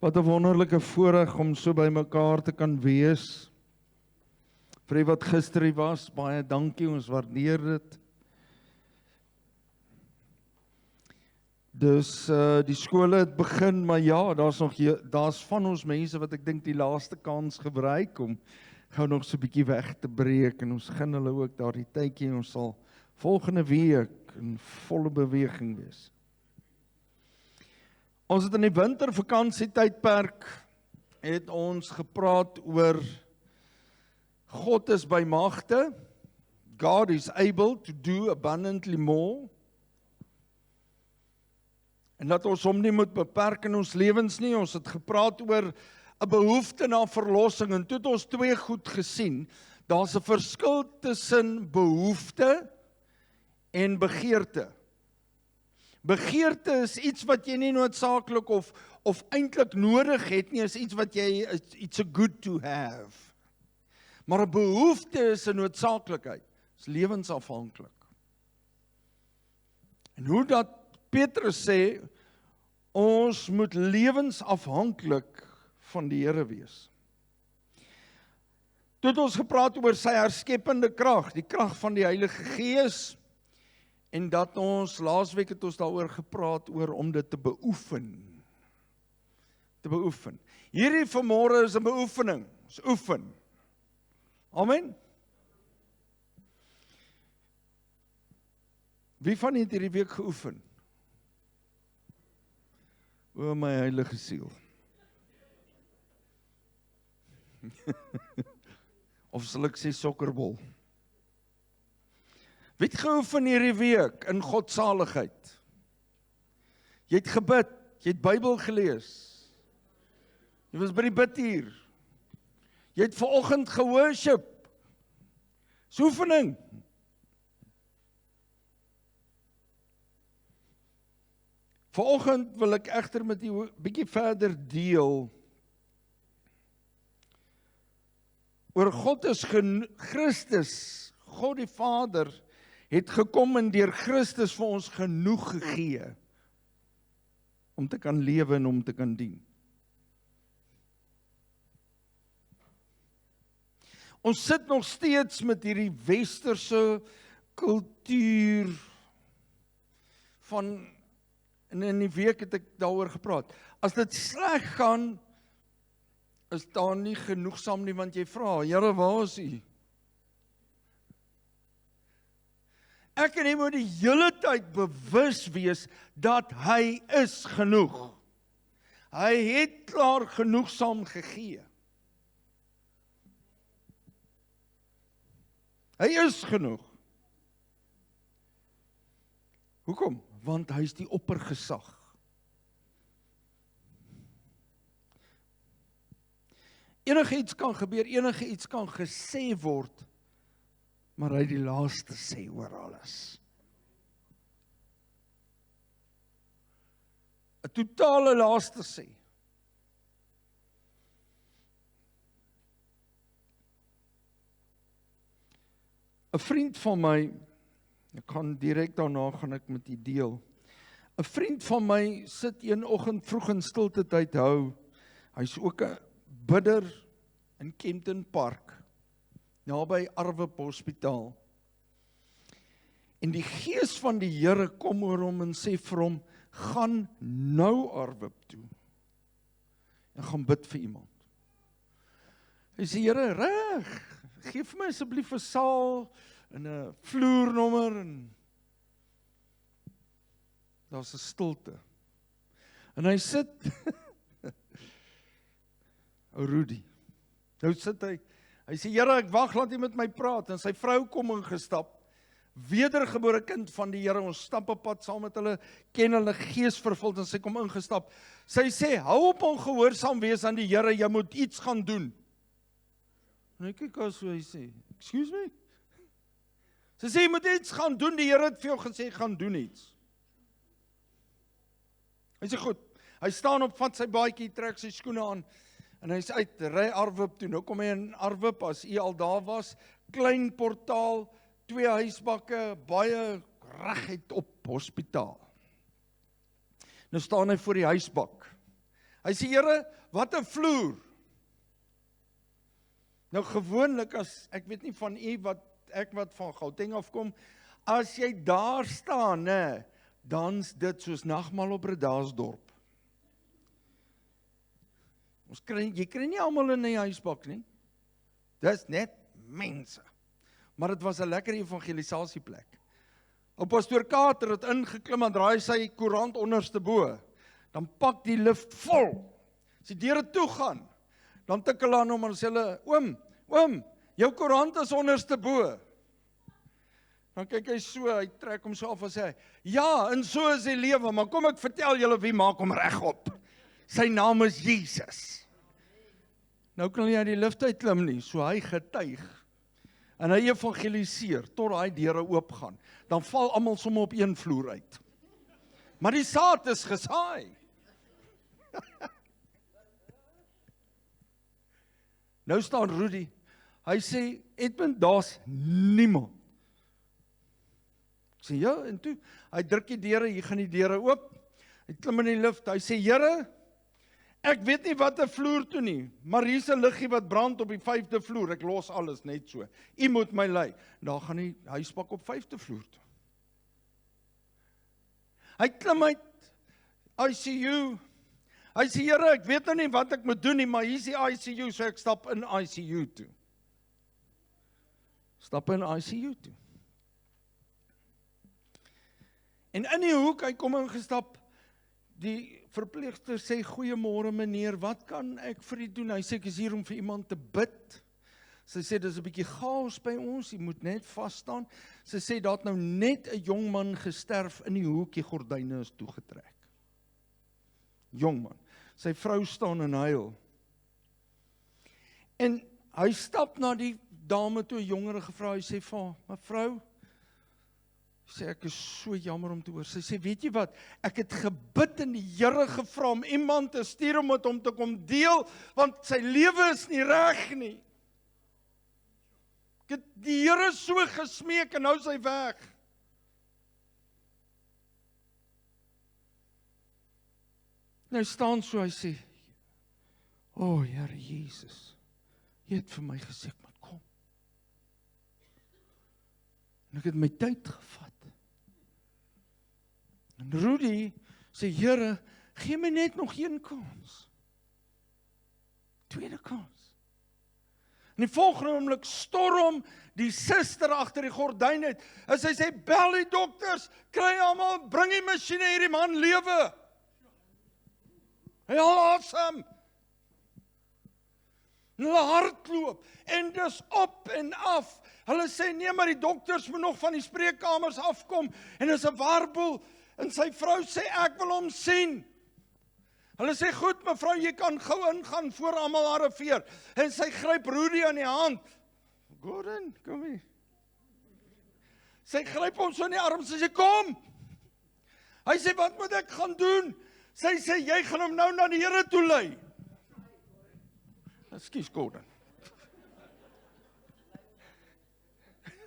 Wat 'n wonderlike voorreg om so by mekaar te kan wees. Vir die wat gister hier was, baie dankie, ons waardeer dit. Dus die skole het begin, maar ja, daar's van ons mense wat ek dink die laaste kans gebruik om gou nog so 'n bietjie weg te breek en ons gun hulle ook daardie tydjie. Ons sal volgende week in volle beweging wees. Ons het in die wintervakansietydperk het ons gepraat oor God is by magte. God is able to do abundantly more. En dat ons hom nie moet beperk in ons lewens nie. Ons het gepraat oor 'n behoefte na verlossing en toe het ons twee goed gesien. Daar's 'n verskil tussen behoefte en begeerte. Begeerte is iets wat jy nie noodsaaklik of eintlik nodig het nie, is iets wat it's a good to have. Maar 'n behoefte is 'n noodsaaklikheid, is lewensafhanklik. En hoe dat Petrus sê, ons moet lewensafhanklik van die Here wees. Toe het ons gepraat oor sy herskepende krag, die krag van die Heilige Gees, en dat ons, laasweek het ons daaroor gepraat oor om dit te beoefen. Te beoefen. Hierdie vanmôre is 'n beoefening, is oefen. Amen. Wie van julle het hierdie week geoefen? O my heilige siel. Of sal ek sê sokkerbol? Wie het geoefen hierdie week in godsaligheid? Jy het gebid, jy het Bybel gelees. Jy was by die bidhuur. Jy het vanoggend geworship. Dis oefening. Vanoggend wil ek egter met u 'n bietjie verder deel oor God is Christus, God die Vader, het gekom en deur Christus vir ons genoeg gegee om te kan lewe en om te kan dien. Ons sit nog steeds met hierdie westerse kultuur van, en in die week het ek daaroor gepraat, as dit sleg gaan, is daar nie genoegsaam nie, want jy vra, Here, waar is U? Ek en jy moet die hele tyd bewus wees dat hy is genoeg. Hy het klaar genoegsaam gegee. Hy is genoeg. Hoekom? Want hy is die oppergesag. Enige iets kan gebeur, enige iets kan gesê word, maar hy die laaste sê oor alles. 'n totale laaste sê. ‘n vriend van my, ek gaan direk daarna gaan ek met u deel. 'n vriend van my sit een oggend vroeg in stilte tyd hou. Hy's ook 'n bidder in Kempton Park, naby Arwip Hospitaal. En die gees van die Here kom oor hom en sê vir hom, gaan nou Arwip toe en gaan bid vir iemand. Hy sê, Here, reg, gee vir my asseblief 'n saal en 'n vloernommer en daar's 'n stilte. En hy sit ou Rudy. Nou sit hy sê, Here, ek wag laat jy met my praat, en sy vrou kom ingestap, wedergebore kind van die Here, ons stap 'n pad saam met hulle, ken hulle gees vervuld, en sy kom ingestap. Sy sê, hou op ongehoorsaam wees aan die Here, jy moet iets gaan doen. En ek kyk as hy sê, excuse me? Sy sê, jy moet iets gaan doen, die Here het vir jou gesê, gaan doen iets. Hy sê, goed, hy staan op, vat sy baadjie, trek sy skoene aan, en hy is uit, ry Arwip toe. Nou kom hy in Arwip, as hy al daar was, klein portaal, 2 huisbakke, baie reguit op hospitaal. Nou staan hy voor die huisbak. Hy sê, Here, wat 'n vloer. Nou gewoonlik as, ek weet nie van u wat van Gauteng afkom, as jy daar staan, dan's dit soos nagmaal op Bredasdorp. Jy kry nie almal in die huisbak nie. Dis net mense. Maar dit was 'n lekker evangelisasieplek. Ou pastoor Kater het ingeklim en draai sy koerant onderste bo. Dan pak die lift vol. As die deure toe gaan, dan tik hulle aan hom en sê hulle, oom, jou koerant is onderste bo. Dan kyk hy so, hy trek hom so af en sê, ja, en so is die lewe, maar kom ek vertel julle wie maak hom regop. Sy naam is Jesus. Nou kan hy uit die lift uitklim nie, so hy getuig. En hy evangeliseer, tot daai deure oopgaan. Dan val almal sommer op een vloer uit. Maar die saad is gesaai. Nou staan Rudy, hy sê, Edmund, daar's niemand. Ek sê, ja, en toe, hy druk die deure, hier gaan die deure oop, hy klim in die lift, hy sê, Here, ek weet nie wat 'n vloer toe nie, maar hier's 'n liggie wat brand op die 5de vloer, ek los alles net so, u moet my lei. Daar gaan die huispak op 5de vloer toe. Hy klim uit ICU, hy sê, Here, ek weet nou nie wat ek moet doen nie, maar hier's die ICU, so ek stap in ICU toe. Stap in ICU toe. En in die hoek, hy kom ingestap, die verpleegster sê, goeiemôre meneer, wat kan ek vir u doen? Hy sê, ek is hier om vir iemand te bid. Sy sê, dis 'n bietjie chaos by ons, jy moet net vas staan. Sy sê, daar het nou net 'n jong man gesterf in die hoek, die gordyne is toegetrek. Jong man. Sy vrou staan en huil. En hy stap na die dame toe, 'n jongerige vrou, hy sê, mevrou, sê, ek is so jammer om te hoor. Sy sê, weet jy wat, ek het gebid en die Here gevra om iemand te stuur om met hom te kom deel, want sy lewe is nie reg nie. Ek het die Here so gesmeek en nou is hy weg. Nou staan so, hy sê, Here Jesus, jy het vir my gesê, ek moet kom. En ek het my tyd gevat. En Rudy sê, Here, gee my net nog een kans. Tweede kans. En die volgende oomblik storm die suster agter die gordyn uit. En sy sê, bel die dokters, kry almal, bring die masjiene, hierdie man lewe. Hy haal asem. En hulle hardloop, en dis op en af. Hulle sê, nee, maar die dokters moet nog van die spreekkamers afkom, en is 'n warboel, en sy vrou sê, ek wil hom sien. Hulle sê, goed mevrou, jy kan gou ingaan voor almal arriveer. En sy gryp Rudy aan die hand. Gordon, kom hier. Sy gryp hom so in die arm, sy sê, kom. Hy sê, wat moet ek gaan doen? Sy sê, jy gaan hom nou na die Here toe lei. Ekskuus, Gordon.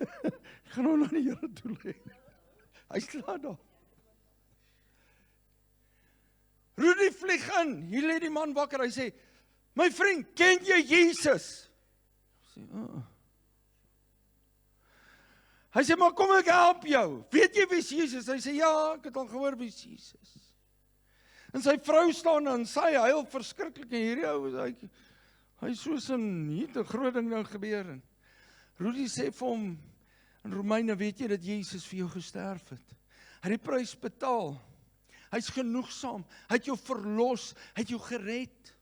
Ek gaan hom na die Here toe lei. Hy slaan daar. Rudy vlieg in, hier lê die man wakker, hy sê, my vriend, ken jy Jesus? Hy sê, Hy sê, maar kom ek help jou, weet jy wie is Jesus? Hy sê, ja, ek het al gehoor wie is Jesus. En sy vrou staan en sy huil verskriklik, en hierdie ou, hy is soos hier 'n groot ding nou gebeur. En Rudy sê vir hom, in Romeine, weet jy dat Jesus vir jou gesterf het? Hy het die prys betaal. Hy is genoegsaam, hy het jou verlos, hy het jou gered.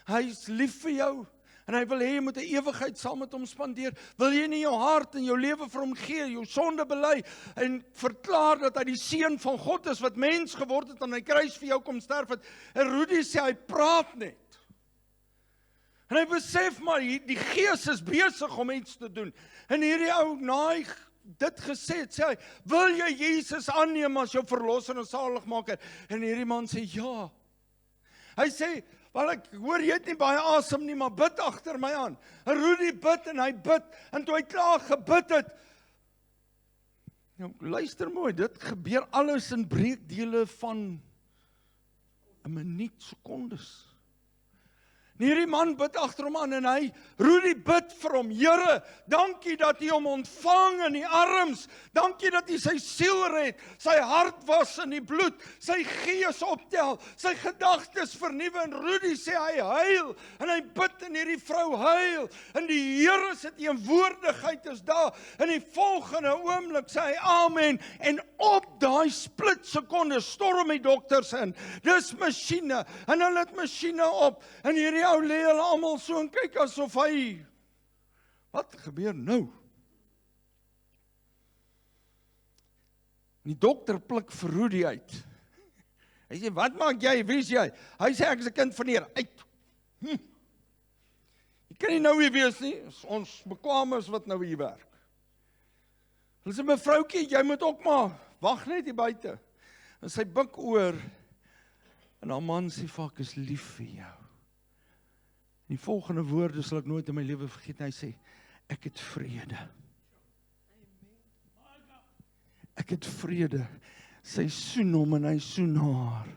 Hy is lief vir jou, en hy wil hê jy moet 'n ewigheid saam met hom spandeer. Wil jy nie jou hart en jou lewe vir hom gee, jou sonde bely, en verklaar dat hy die seun van God is, wat mens geword het, en hy kruis vir jou kom sterf het. En Rudy sê, hy praat net. En hy besef maar, die gees is besig om iets te doen. En hierdie ou, na hy dit gesê het, sê hy, wil jy Jesus aanneem as jou verlosser en saligmaker? En hierdie man sê, ja. Hy sê, wel ek hoor jy het nie baie asem nie, maar bid agter my aan. En Rudy bid en hy bid, en toe hy klaar gebid het, nou luister mooi, dit gebeur alles in breekdele van 'n minuut, sekondes. En hierdie man bid agter hom aan en hy, Rudy bid vir hom, Here, dankie dat U hom ontvang in die arms, dankie dat U sy siel red, sy hart was in die bloed, sy gees optel, sy gedagtes vernuwe, en Rudy sê hy huil, en hy bid en hierdie vrou huil, en die Here se teenwoordigheid is daar, en die volgende oomblik sê hy amen, en op daai split sekonde storm die dokters in, dis masjiene, en hulle het masjiene op, en hierdie ou lê hulle almal so en kyk asof hy, wat gebeur nou? Die dokter pluk vir Rudy uit. Hy sê, wat maak jy, wie is jy? Hy sê, ek is 'n kind van die Here, uit. Jy kan nie nou hier wees nie, ons bekwames wat nou hier werk. Hulle sê, mevroukie, jy moet ook maar, wag net hier buite. En sy buik oor, en haar man sê, ek is lief vir jou. Die volgende woorde sal ek nooit in my lewe vergeet. Hy sê, ek het vrede. Ek het vrede. Sy soen hom en hy soen haar.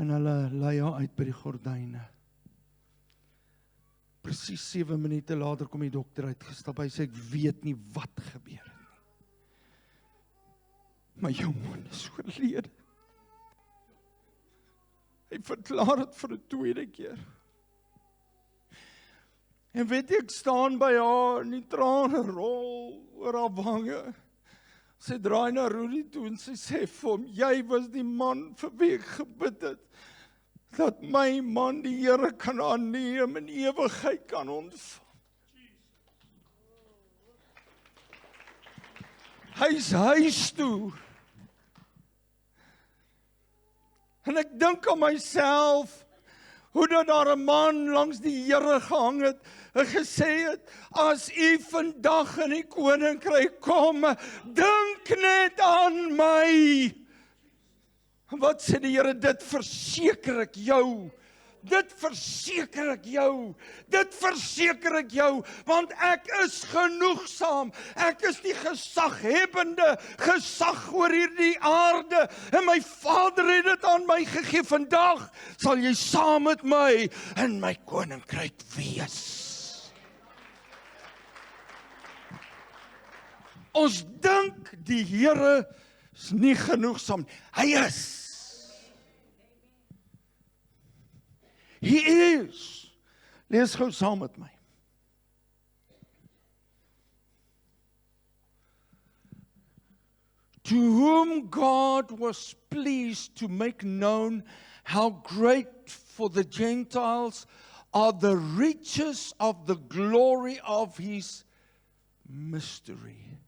En hulle lei haar uit by die gordyne. Presies 7 minute later kom die dokter uitgestap. Hy sê, ek weet nie wat gebeur het nie. Maar jou man is oorlede. Hy verklaar het vir 'n tweede keer. En weet jy, ek staan by haar en die trane rol oor haar wange. Sy draai na Rudy toe en sy sê vir hom, jy was die man vir wie ek gebid het, dat my man die Here kan aanneem en ewigheid kan ontvang. Hy's huis toe. En ek dink aan myself, hoe dat daar 'n man langs die Here gehang het, en gesê het, as U vandag in die koninkryk kom, dink net aan my. Wat sê die Here, dit verseker ek jou, dit verseker ek jou, dit verseker ek jou, want ek is genoegsaam, ek is die gesaghebbende gesag oor hierdie aarde, en my Vader het dit aan my gegee, vandag sal jy saam met my in my koninkryk wees. Ons dink die Here is nie genoegsaam, hy is. He is. Lees gou saam met my. To whom God was pleased to make known how great for the Gentiles are the riches of the glory of His mystery,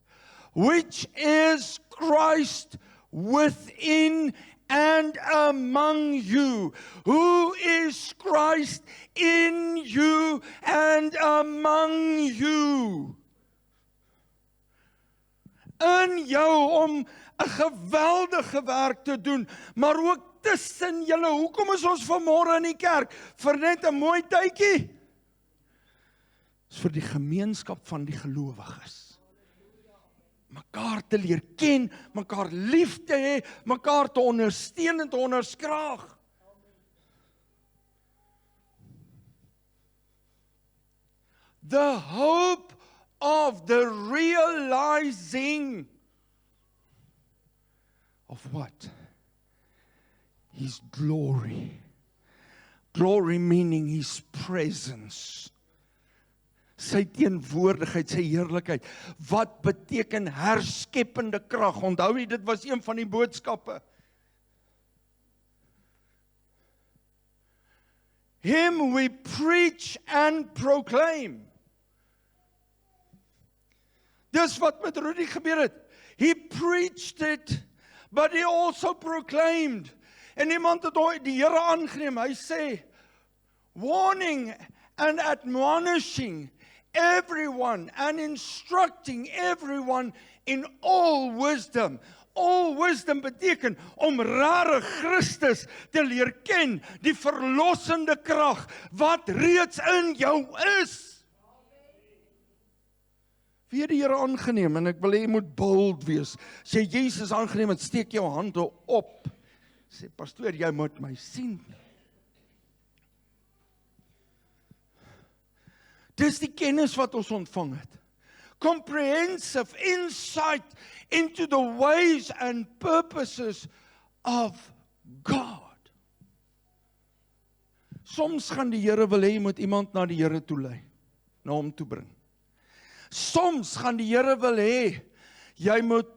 which is Christ within and among you. Who is Christ in you and among you? In jou om 'n geweldige werk te doen, maar ook tussen julle. Hoekom is ons vanmôre in die kerk? Vir net 'n mooi tydjie? Dis vir die gemeenskap van die gelowiges. Mekaar te leer ken, mekaar lief te hê, mekaar te ondersteun en te onderskraag. The hope of the realizing of what? His glory. Glory meaning His presence. Sy teenwoordigheid, sy heerlikheid. Wat beteken herskeppende krag? Onthou jy, dit was een van die boodskappe. Him we preach and proclaim. Dis wat met Rudy gebeur het. He preached it, but he also proclaimed. En iemand het die Here aangeneem. Hy sê, warning and admonishing everyone and instructing everyone in all wisdom. All wisdom beteken om rare Christus te leer ken, die verlossende krag wat reeds in jou is. Wie het die Here aangeneem? En ek wil hê jy moet bold wees. As jy Jesus aangeneem het, steek jou hande op. Sê, pastoor, jy moet my sien. Dis die kennis wat ons ontvang het. Comprehensive insight into the ways and purposes of God. Soms gaan die Here wil hê jy moet iemand na die Here toe lei, na hom toe bring. Soms gaan die Here wil hê jy moet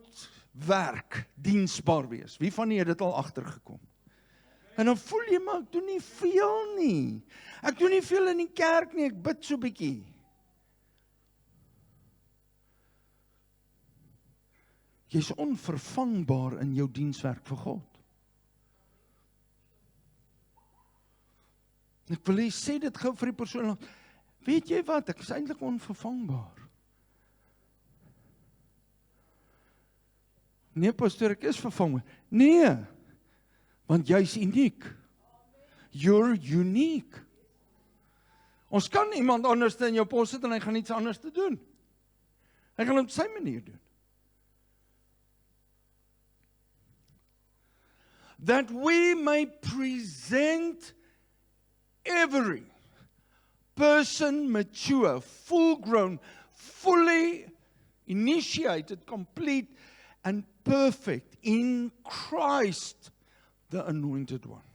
werk, diensbaar wees. Wie van julle het dit al agtergekom? En dan voel jy, maar ek doen nie veel nie. Ek doen nie veel in die kerk nie, ek bid so bietjie. Jy's onvervangbaar in jou dienswerk vir God. Ek wil sê dit gou vir die persoon, weet jy wat, ek is eintlik onvervangbaar. Nee, pastoor, ek is vervangbaar. Nee, want jy's uniek. You're unique. Ons kan iemand anders in jou pos sit en hy gaan iets anders te doen. Hy gaan op sy manier doen. That we may present every person mature, full grown, fully initiated, complete and perfect in Christ, the anointed one.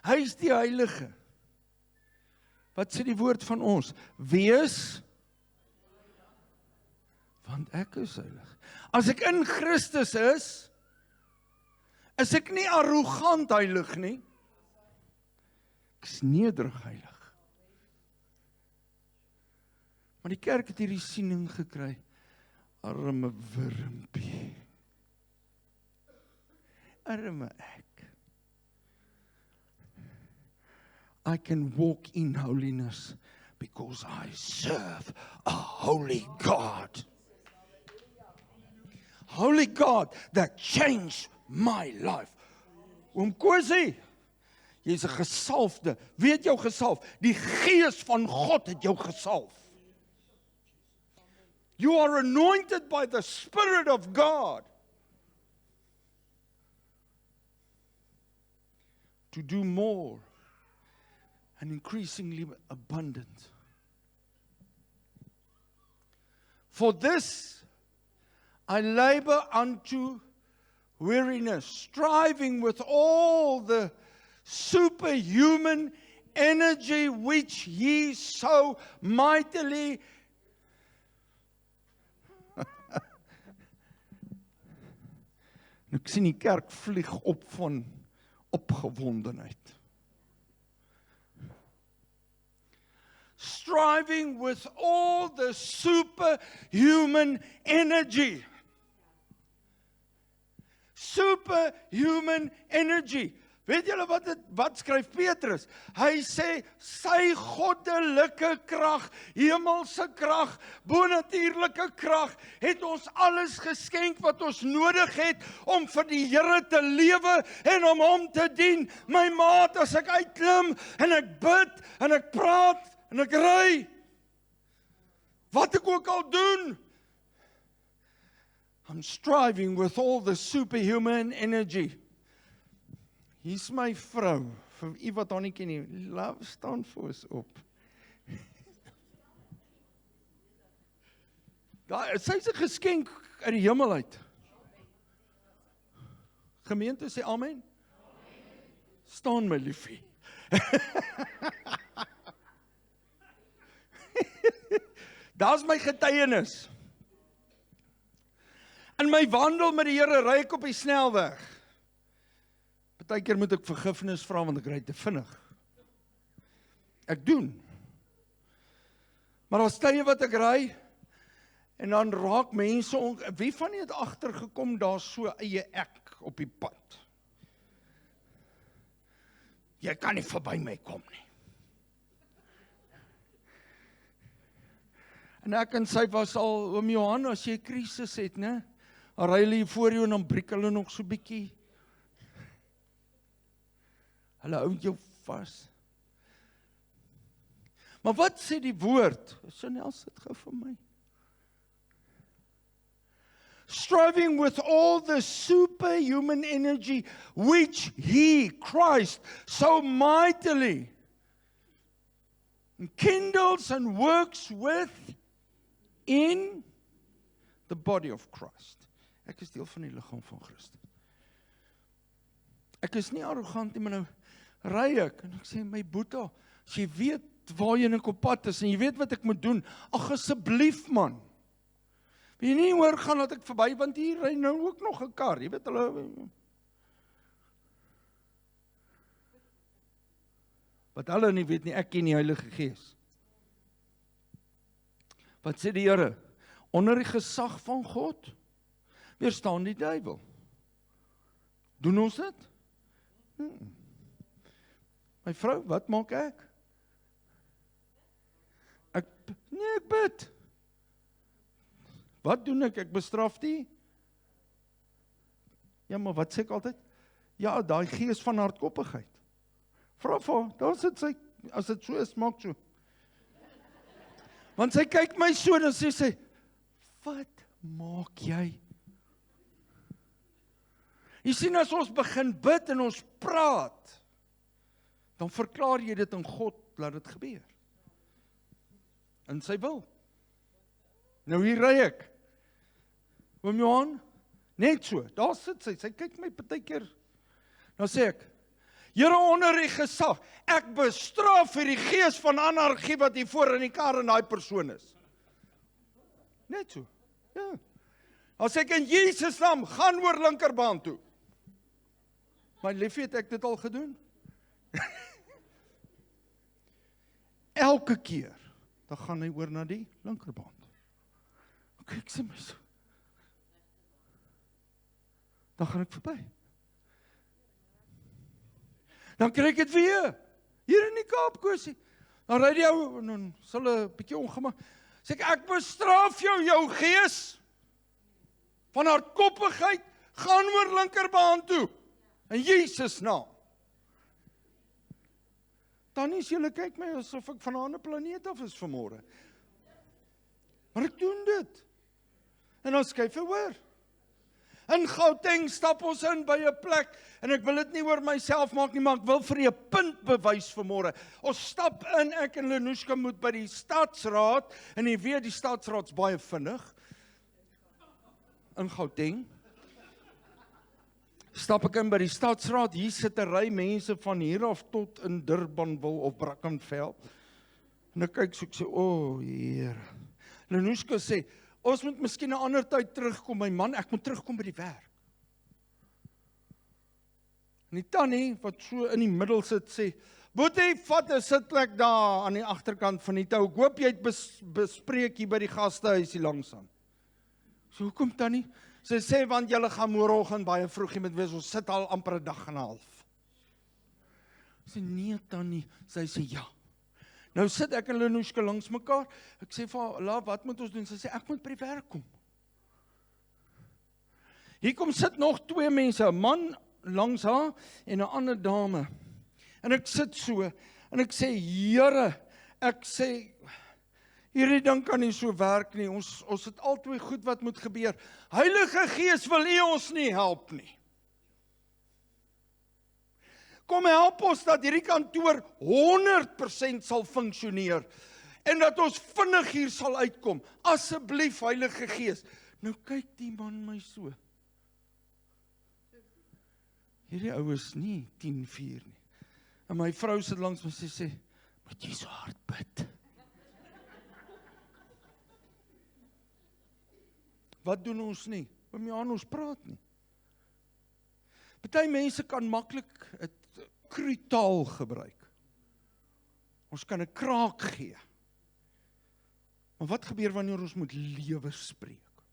Hy is die heilige. Wat sê die woord van ons? Wees, want ek is heilig. As ek in Christus is ek nie arrogant heilig nie. Ek is nederig heilig. Maar die kerk het hierdie siening gekry. Arme wurmpie. Arme ek. I can walk in holiness because I serve a holy God. Holy God that changed my life. Oom Kosie, jy is 'n gesalfde. Wie het jou gesalf? Die Gees van God het jou gesalf. You are anointed by the Spirit of God to do more and increasingly abundant. For this I labor unto weariness, striving with all the superhuman energy which ye so mightily Ek sien die kerk vlieg op van opgewondenheid. Striving with all the superhuman energy. Superhuman energy. Weet julle wat skryf Petrus? Hy sê, sy goddelike krag, hemelse krag, bonatuurlike krag, het ons alles geskenk wat ons nodig het, om vir die Here te lewe, en om hom te dien. My maat, as ek uitklim, en ek bid, en ek praat, en ek ry, wat ek ook al doen, I'm striving with all the superhuman energy. Hier's my vrou, vir u wat haar nie ken nie, love staan vir ons op. Sy is 'n geskenk uit die hemel uit. Gemeente sê amen. Staan my liefie. Daar's my getuienis. In my wandel met die Here ry ek op die snelweg. Partykeer moet ek vergifnis vra want ek ry te vinnig. Ek doen. Maar daar's tye wat ek ry en dan raak mense wie van julle het agtergekom daar's so eie ek op die pad. Jy kan nie verby my kom nie. En ek en sy was al, oom Johan, as jy 'n krisis het, né? Dan ry hulle hier voor jou en dan breek hulle nog so bietjie. Hulle hou jou vas. Maar wat sê die woord? Chanel sit gou vir my. striving with all the superhuman energy which He, Christ, so mightily kindles and works with in the body of Christ. Ek is deel van die liggaam van Christus. Ek is nie arrogant nie, maar nou ry ek en ek sê, my boeta, as jy weet waarheen ek op pad is en jy weet wat ek moet doen, ag asseblief man. Wil jy nie hoor gaan dat ek verby, want hier ry nou ook nog 'n kar, jy weet hulle. Wat hulle nie weet nie, ek ken die Heilige Gees. Wat sê die Here? Onder die gesag van God weerstaan die duiwel. Doen ons dit? My vrou, wat maak ek? Ek bid. Wat doen ek? Ek bestraf die? Ja, maar wat sê ek altyd? Ja, daai gees van hardkoppigheid. Vra vir haar, daar sit sy, as dit so is, maak so. Want sy kyk my so, dan sê sy, wat maak jy? Jy sien, as ons begin bid en ons praat, dan verklaar jy dit in God, laat dit gebeur. In sy wil. Nou hier ry ek. Oom Johan, net so, daar sit sy, sy kyk my partykeer. Dan sê ek, Here onder die gesag, ek bestraf hierdie gees van anargie wat hier voor in die kar in daai persoon is. Net so, ja. As ek in Jesus naam, gaan oor linkerbaan toe. My liefie, het ek dit al gedoen? Elke keer, dan gaan hy oor na die linkerbaan. Kyk sy my so. Dan gaan ek verby. Dan kry ek dit weer. Hier in die Kaap, Kosie. Dan ry die ou, en dan sal 'n bietjie ongemak. Sê ek bestraf jou gees van hardkoppigheid, gaan oor linkerbaan toe. In Jesus naam. Tannies, julle kyk my asof ek van 'n ander planeet af is vanmôre. Maar ek doen dit. En dan skryf ek hoor. In Gauteng stap ons in by 'n plek, en ek wil dit nie oor myself maak nie, maar ek wil vir 'n punt bewys vanmôre. Ons stap in, ek en Lenushka moet by die stadsraad, en jy weet die stadsraad's baie vinnig. In Gauteng. Stap ek in by die stadsraad, hier sit 'n ry mense van hier af tot in Durbanville of Brackenfell. En ek kyk so, ek sê, Here. Lenushka sê, ons moet miskien 'n ander tyd terugkom, my man, ek moet terugkom by die werk. En die tannie, wat so in die middel sit, sê, Boetie, vat 'n sitplek daar aan die agterkant van die tou. Ek hoop jy het bespreek hier by die gastehuis hier langs aan. So, hoekom tannie? Sy sê, want julle gaan môreoggend baie vroeg hier moet wees, ons sit al amper 'n dag en 'n half. Sy sê, nee tannie, sy sê ja. Nou sit ek en Lenushka langs mekaar, ek sê vir haar, wat moet ons doen? Sy sê, ek moet by die werk kom. Hier kom sit nog 2 mense, 'n man langs haar en 'n ander dame. En ek sit so, en ek sê, Here, ek sê, hierdie ding kan nie so werk nie, ons het altyd goed wat moet gebeur. Heilige Gees, wil U ons nie help nie. Kom help ons dat hierdie kantoor 100% sal funksioneer, en dat ons vinnig hier sal uitkom. Asseblief, Heilige Gees. Nou kyk die man my so. Hierdie ou is nie 10:04 nie. En my vrou sit langs my, sy sê, moet jy so hard bid? Wat doen ons nie? Ons praat nie. Party mense kan maklik 'n krutaal gebruik. Ons kan 'n kraak gee. Maar wat gebeur wanneer ons moet lewe spreek?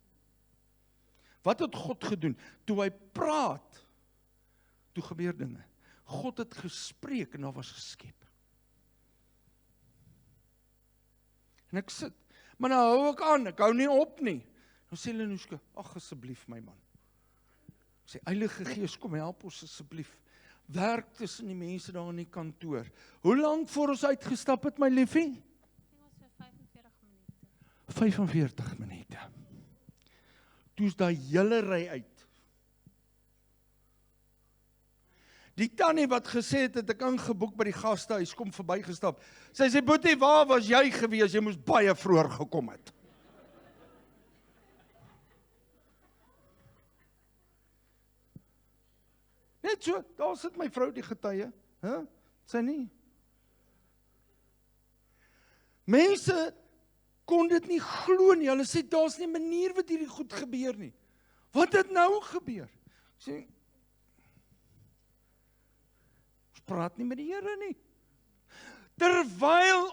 Wat het God gedoen? Toe hy praat, toe gebeur dinge. God het gespreek en daar was geskep. En ek sit, maar nou hou ek aan, ek hou nie op nie. Nou sê Lenushka, ag asseblief my man. Ek sê, Heilige Gees, kom help ons asseblief. Werk tussen die mense daar in die kantoor. Hoe lank voor ons uitgestap het, my liefie? Dit was vir 45 minute. 45 minute. Toe is daai hele ry uit. Die tannie wat gesê het ek ingeboek by die gastehuis, kom verbygestap. Sy sê, Boetie, waar was jy gewees? Jy moes baie vroeër gekom het. Net so, daar sit my vrou die getuie. Sy nie. Mense kon dit nie glo nie. Hulle sê, daar's nie 'n manier wat hierdie goed gebeur nie. Wat het nou gebeur? Sê, ons praat nie met die Here nie. Terwyl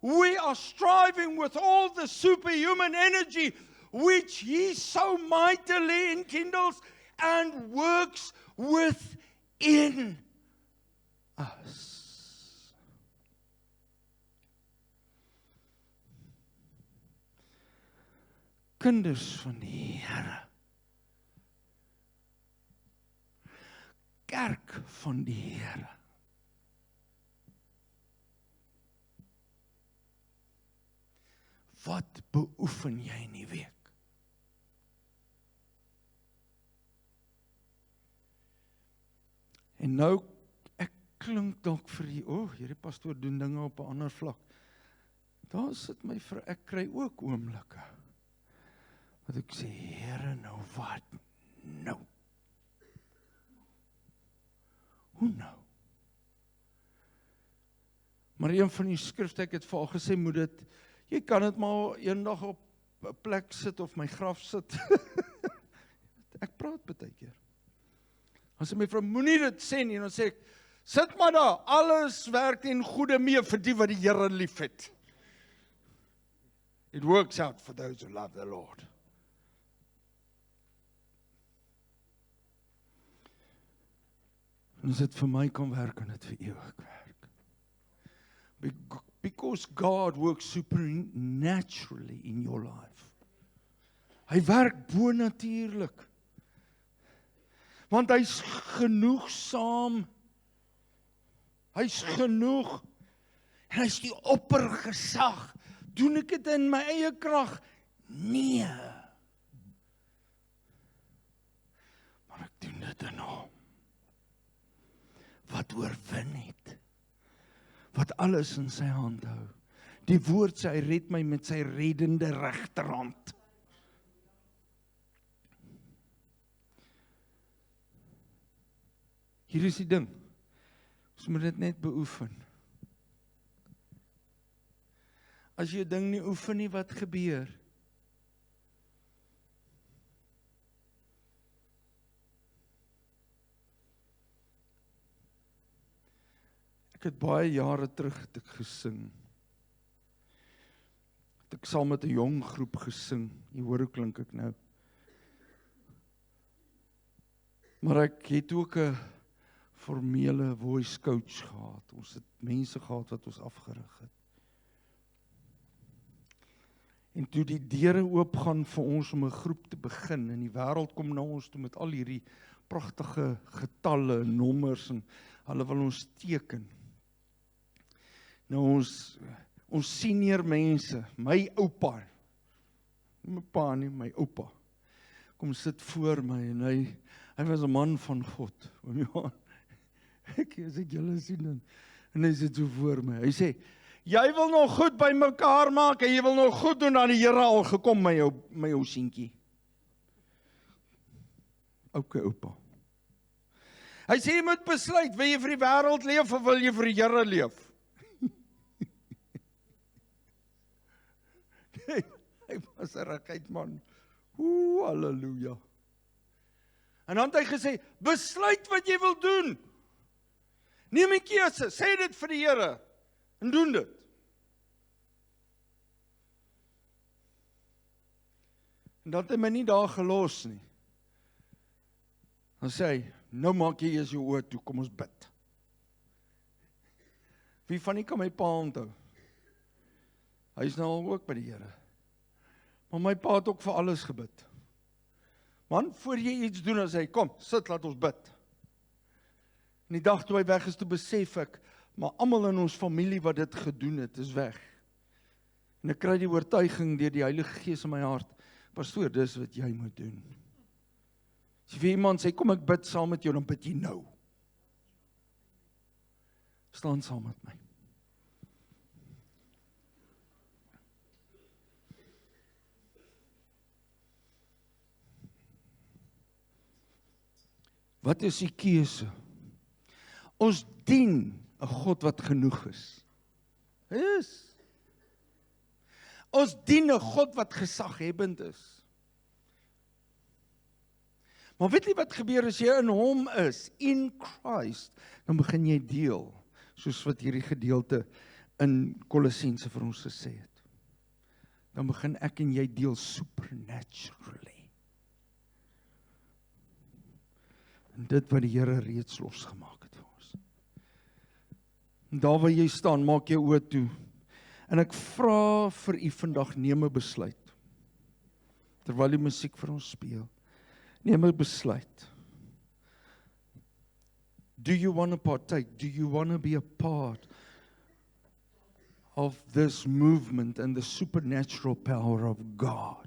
we are striving with all the superhuman energy, which He so mightily enkindles and works within us. Kinders van die Here. Kerk van die Here. Wat beoefen jy in die week? En nou, ek klink dalk vir die, hierdie pastoor doen dinge op 'n ander vlak. Daar sit my vir, ek kry ook oomblikke. Wat ek sê, Here, nou wat? Nou. Hoe nou? Maar een van die skrifte, ek het vir haar gesê, moet dit, jy kan dit maar eendag op 'n plek sit of my graf sit. Ek praat baie keer. Dan sê my vrou, moenie dit sê nie, en dan sê ek, sit maar daar, alles werk ten goeie mee vir die wat die Here liefhet. It works out for those who love the Lord. En as dit vir my kan werk, kan dit vir ewig werk. Because God works supernaturally in your life. Hy werk bonatuurlik. Want hy's genoegsaam. Hy's genoeg. En hy's die oppergesag. Doen ek dit in my eie krag? Nee. Maar ek doen dit in hom. Wat oorwin het. Wat alles in sy hand hou. Die woord sê, hy red my met sy reddende regterhand. Hier is die ding. Ons moet dit net beoefen. As jy 'n ding nie oefen nie, wat gebeur? Ek het baie jare terug het ek gesing. Het ek saam met 'n jong groep gesing. Jy hoor hoe klink ek nou. Maar ek het ook 'n formele voice coach gehad. Ons het mense gehad wat ons afgerig het. En toe die deure oopgaan vir ons om 'n groep te begin, en die wêreld kom na ons toe met al hierdie pragtige getalle en nommers, en hulle wil ons teken. Nou ons senior mense, my oupa, nie my pa nie, my oupa, kom sit voor my, en hy was 'n man van God, oom Johan. Ek sê, julle sien, en hy sit so voor my, hy sê, jy wil nog goed by mekaar maak, en jy wil nog goed doen aan die Here al gekom, my ou seentjie. Oupa. Hy sê, jy moet besluit, wil jy vir die wêreld leef, of wil jy vir die Here leef? Hy was 'n regheid man. Halleluja. En dan het hy gesê, besluit wat jy wil doen. Neem 'n keuse, sê dit vir die Here, en doen dit. En dan het hy my nie daar gelos nie. Dan sê hy, nou maak jy eers jou oë toe, kom ons bid. Wie van nie kan my pa onthou? Hy is nou al ook by die Here. Maar my pa het ook vir alles gebid. Man, voor jy iets doen, dan sê hy, kom, sit, laat ons bid. En die dag toe hy weg is, toe besef ek, maar almal in ons familie wat dit gedoen het, is weg. En ek kry die oortuiging deur die Heilige Gees in my hart, Pastoor, dis wat jy moet doen. As jy vir iemand sê, kom ek bid saam met jou, dan bid jy nou. Staan saam met my. Wat is die keuse? Ons dien 'n God wat genoeg is. Ons dien 'n God wat gesaghebend is. Maar weet jy wat gebeur as jy in hom is, in Christ, dan begin jy deel, soos wat hierdie gedeelte in Kolossense vir ons gesê het. Dan begin ek en jy deel supernaturally. En dit wat die Here reeds losgemaak het vir ons. En daar waar jy staan, maak jou oë toe. En ek vra vir u vandag, neem 'n besluit. Terwyl die musiek vir ons speel. Neem 'n besluit. Do you want to partake? Do you want to be a part of this movement and the supernatural power of God?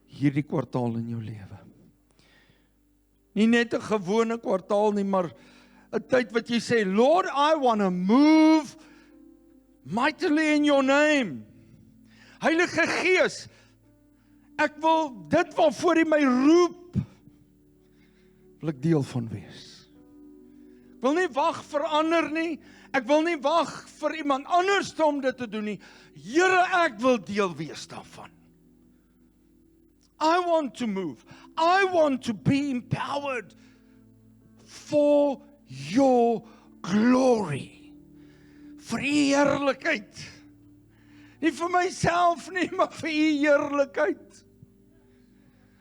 Hierdie kwartaal in jou lewe. Nie net 'n gewone kwartaal nie, maar 'n tyd wat jy sê, Lord, I want to move mightily in your name. Heilige Gees, ek wil dit waarvoor U my roep, wil ek deel van wees. Ek wil nie wag vir ander nie, ek wil nie wag vir iemand anders om dit te doen nie. Here, ek wil deel wees daarvan. I want to move. I want to be empowered for your glory. Vir U heerlikheid. Nie vir myself nie, maar vir U heerlikheid.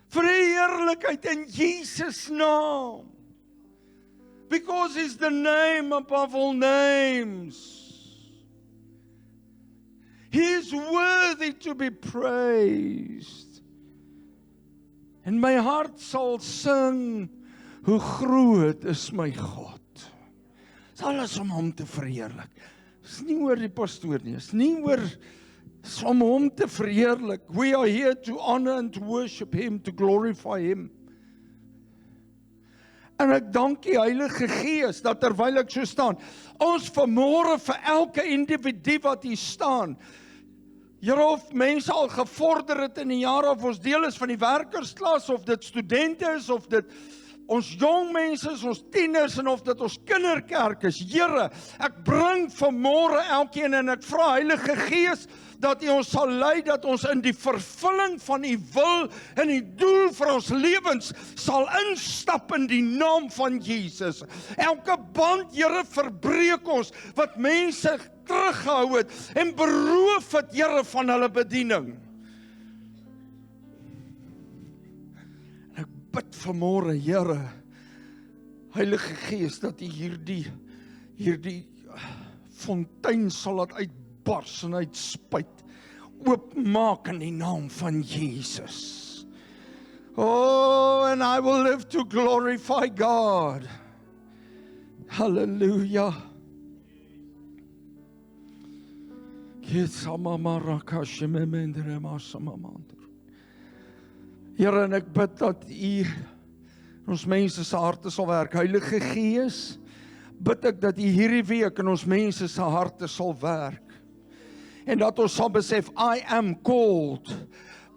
Vir U heerlikheid in Jesus naam. Because He's the name above all names. He is worthy to be praised. En my hart sal sing, hoe groot is my God. Dis alles om hom te verheerlik. Dis nie oor die pastoor nie, dis nie oor, dis om hom te verheerlik. We are here to honor and to worship Him, to glorify Him. En ek dank die Heilige Gees, dat terwyl ek so staan, ons vanmôre vir elke individu wat hier staan, Here, of mense al gevorder het in die jare, of ons deel is van die werkersklas, of dit studente is, of dit ons jong mense is, ons tieners, en of dit ons kinderkerk is. Here, ek bring vanmôre elkeen, en ek vra Heilige Gees, dat U ons sal lei, dat ons in die vervulling van U wil, en die doel vir ons lewens, sal instap in die naam van Jesus. Elke band, Here, verbreek ons, wat mense teruggehou het, en beroof het, Here, van hulle bediening. En ek bid vanmôre, Here, Heilige Gees, dat U hierdie fontein sal laat uitbars en uitspuit, oopmaak in die naam van Jesus. Oh, and I will live to glorify God. Hallelujah. Here, en ek bid dat U ons mense se harte sal werk. Heilige Gees, bid ek dat U hierdie week in ons mense se harte sal werk. En dat ons sal besef, I am called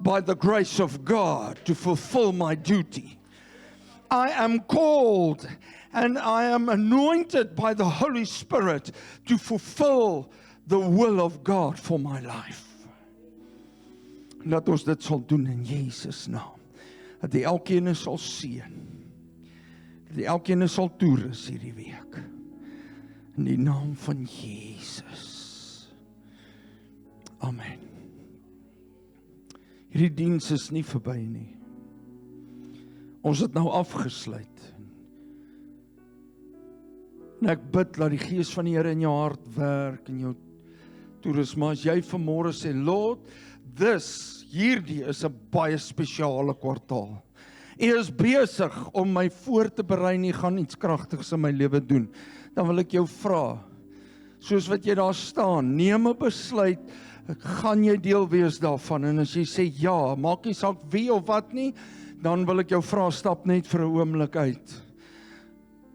by the grace of God to fulfill my duty. I am called and I am anointed by the Holy Spirit to fulfill the will of God for my life. En dat ons dit sal doen in Jesus naam. Dat die elkeen sal seën. Dat die elkeen sal toerus hierdie week. In die naam van Jesus. Amen. Hierdie diens is nie verby nie. Ons het nou afgesluit. En ek bid dat die Gees van die Here in jou hart werk, in jou toerus. Maar as jy vanmôre sê, Lord, hierdie is 'n baie spesiale kwartaal. U is besig om my voor te berei en U gaan iets kragtigs in my lewe doen. Dan wil ek jou vra, soos wat jy daar staan, neem 'n besluit gaan jy deel wees daarvan? En as jy sê ja, maak nie saak wie of wat nie, dan wil ek jou vra, stap net vir 'n oomblik uit.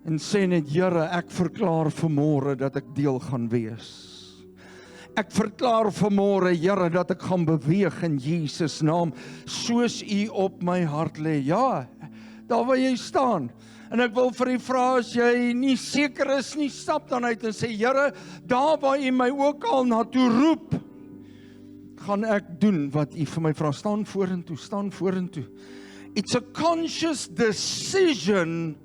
En sê net, Here, ek verklaar vanmôre dat ek deel gaan wees. Ek verklaar vanmôre, Here, dat ek gaan beweeg in Jesus naam, soos U op my hart lê. Ja, daar waar jy staan. En ek wil vir U vra, as jy nie seker is nie, stap dan uit en sê, Here, daar waar U my ook al na toe roep, gaan ek doen wat U vir my vra. Staan vorentoe. It's a conscious decision,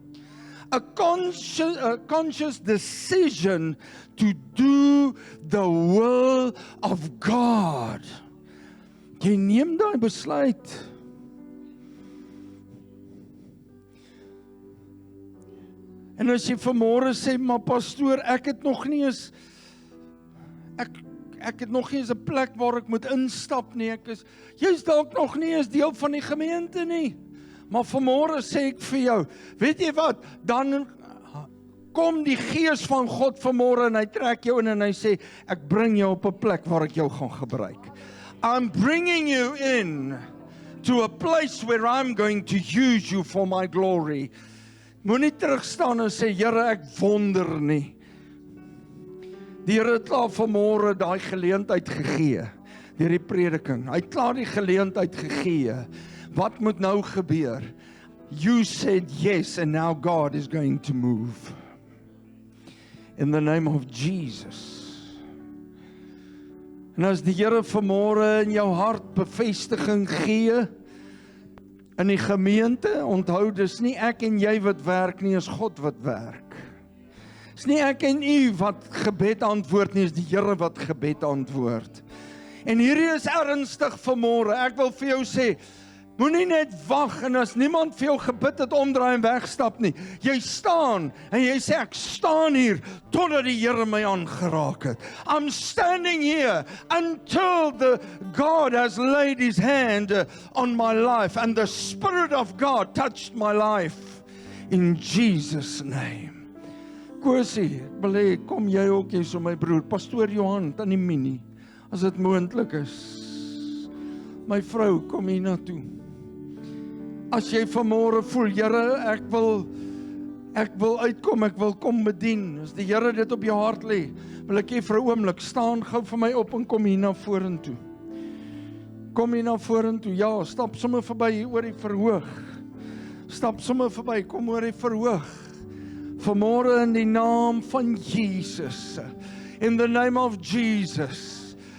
a conscious decision to do the will of God. Jy neem daai besluit. En as jy vanmôre sê, maar pastoor, ek het nog nie eens 'n plek waar ek moet instap nie. Jy's dalk nog nie eens deel van die gemeente nie. Maar vanmôre sê ek vir jou, weet jy wat? Dan kom die Gees van God vanmôre en hy trek jou in en hy sê, ek bring jou op 'n plek waar ek jou gaan gebruik. I'm bringing you in to a place where I'm going to use you for my glory. Moenie terugstaan en sê, Here, ek wonder nie. Die Here het klaar vanmôre daai geleentheid gegee, deur die prediking. Hy het klaar die geleentheid gegee. Wat moet nou gebeur? You said yes, and now God is going to move. In the name of Jesus. En as die Here vanmôre in jou hart bevestiging gee, in die gemeente, onthou, dis nie ek en jy wat werk nie, is God wat werk. Dis nie ek en u wat gebed antwoord nie, is die Here wat gebed antwoord. En hierdie is ernstig vanmôre. Ek wil vir jou sê, moenie net wag en as niemand vir jou gebid het, omdraai en wegstap nie. Jy staan en jy sê, ek staan hier totdat die Here my aangeraak het. I'm standing here until God has laid His hand on my life and the Spirit of God touched my life in Jesus' name. Kosie, ek wil hê, kom jy ook hier so my broer, Pastoor Johan, aan die mini, as dit moontlik is. My vrou, kom hier na toe. As jy vanmôre voel, Here, ek wil uitkom, ek wil kom bedien. As die Here dit op jou hart lê, wil ek hê vir 'n oomblik, staan gou vir my op en kom hier na vorentoe. Kom hier na vorentoe, ja, stap sommer verby hier oor die verhoog. Stap sommer verby, kom oor die verhoog. Vanmôre in die naam van Jesus. In the name of Jesus.